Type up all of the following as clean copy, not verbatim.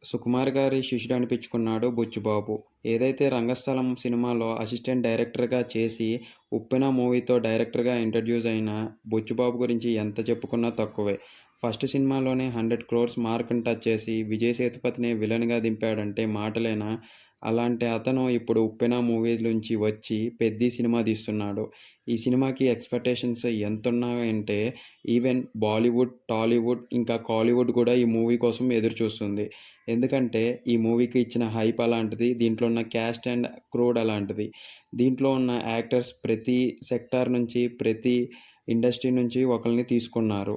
సుకుమార్ గారి శిష్యుడు అనిపించుకున్నాడు బుచ్చిబాబు. ఏదైతే 'రంగస్థలం' సినిమాలో అసిస్టెంట్ డైరెక్టర్‌గా చేసి 'ఉప్పెన' మూవీతో డైరెక్టర్‌గా ఇంట్రొడ్యూస్ అయిన బుచ్చిబాబు గురించి ఎంత చెప్పుకున్నా తక్కువే. ఫస్ట్ సినిమాలోనే 100,00,00,000 మార్క్‌ని టచ్ చేసి విజయ్ సేతుపతినే విలన్‌గా దింపాడంటే మాటలేనా? అలాంటి అతను ఇప్పుడు 'ఉప్పెన' మూవీ నుంచి వచ్చి 'పెద్ది' సినిమా తీస్తున్నాడు. ఈ సినిమాకి ఎక్స్‌పెక్టేషన్స్ ఎంతున్నాయంటే ఈవెన్ బాలీవుడ్, టాలీవుడ్ ఇంకా కాలీవుడ్ కూడా ఈ మూవీ కోసం ఎదురుచూస్తుంది. ఎందుకంటే ఈ మూవీకి ఇచ్చిన హైప్ అలాంటిది. దీంట్లో ఉన్న క్యాస్ట్ అండ్ క్రూడ్ అలాంటిది. దీంట్లో ఉన్న యాక్టర్స్ ప్రతి సెక్టార్ నుంచి, ప్రతి ఇండస్ట్రీ నుంచి ఒకళ్ళని తీసుకున్నారు.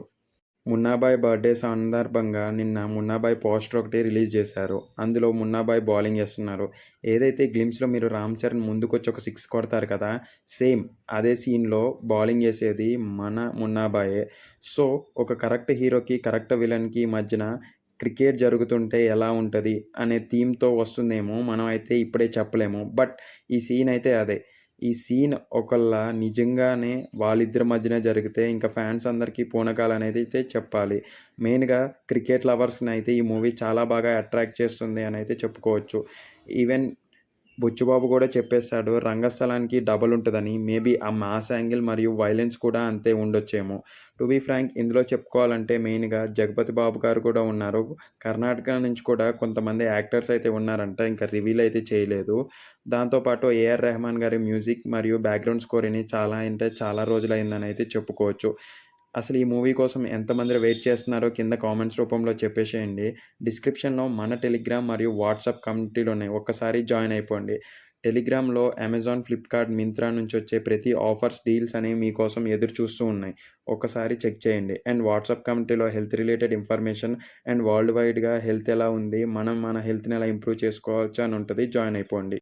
'మున్నాబాయ్' బర్త్‌డే సందర్భంగా నిన్న 'మున్నాబాయ్' పోస్టర్ ఒకటి రిలీజ్ చేశారు. అందులో 'మున్నాబాయ్' బౌలింగ్ ఏస్తున్నారు. ఏదైతే గ్లిమ్స్‌లో మీరు 'రామ్ చరణ్' ముందుకొచ్చి ఒక 6 కొడతారు కదా! సేమ్ అదే సీన్‌లో బౌలింగ్ ఏసేది మన 'మున్నాబాయే'. సో, ఒక కరెక్ట్ హీరోకి, కరెక్ట్ విలన్‌కి మధ్యన క్రికెట్ జరుగుతుంటే ఎలా ఉంటది అనే థీమ్‌తో వస్తుందేమో మనం అయితే ఇప్పుడే చెప్పలేము. బట్ ఈ సీన్ అయితే అదే. ఈ సీన్ ఒకళ్ళ నిజంగానే వాళ్ళిద్దరి మధ్యనే జరిగితే ఇంక ఫ్యాన్స్ అందరికీ పూనకాలనేదైతే చెప్పాలి. మెయిన్‌గా క్రికెట్ లవర్స్‌నైతే ఈ మూవీ చాలా బాగా అట్రాక్ట్ చేస్తుంది అనైతే చెప్పుకోవచ్చు. ఈవెన్ బుచ్చిబాబు గూడా చెప్పేసాడు 'రంగస్థలానికి' డబుల్ ఉంటదని. మేబీ ఆ మాస్ యాంగిల్ మరియు వయలెన్స్ కూడా అంతే ఉండొచ్చేమో. టు బీ ఫ్రాంక్ ఇందులో చెప్పుకోవాలంటే మెయిన్‌గా 'జగపతి బాబు' గారు కూడా ఉన్నారు. కర్ణాటక నుంచి కూడా కొంతమంది యాక్టర్స్ అయితే ఉన్నారంట. ఇంకా రివీల్ అయితే చేయలేదు. దాంతో పాటు 'ఏఆర్ రెహమాన్' గారి మ్యూజిక్ మరియు బ్యాక్‌గ్రౌండ్ స్కోర్ ఇని చాలా అంటే చాలా రోజులయిందనైతే చెప్పుకోవచ్చు. అసలు ఈ మూవీ కోసం ఎంతమంది వెయిట్ చేస్తున్నారో కింద కామెంట్స్ రూపంలో చెప్పేసేయండి. డిస్క్రిప్షన్‌లో మన టెలిగ్రామ్ మరియు వాట్సాప్ కమ్యూనిటీలున్నాయి. ఒక్కసారి జాయిన్ అయిపోండి. టెలిగ్రామ్‌లో అమెజాన్, ఫ్లిప్‌కార్ట్, మింత్రా నుంచొచ్చే ప్రతి ఆఫర్స్, డీల్స్ అనేవి మీకోసం ఎదురు చూస్తూ ఉన్నాయి. ఒక్కసారి చెక్ చేయండి. అండ్ వాట్సాప్ కమ్యూనిటీలో health related information and world వైడ్‌గా హెల్త్ ఎలా ఉంది, మనం మన హెల్త్‌ని ఎలా ఇంప్రూవ్ చేసుకోవచ్చు అని ఉంటది. జాయిన్ అయిపోండి.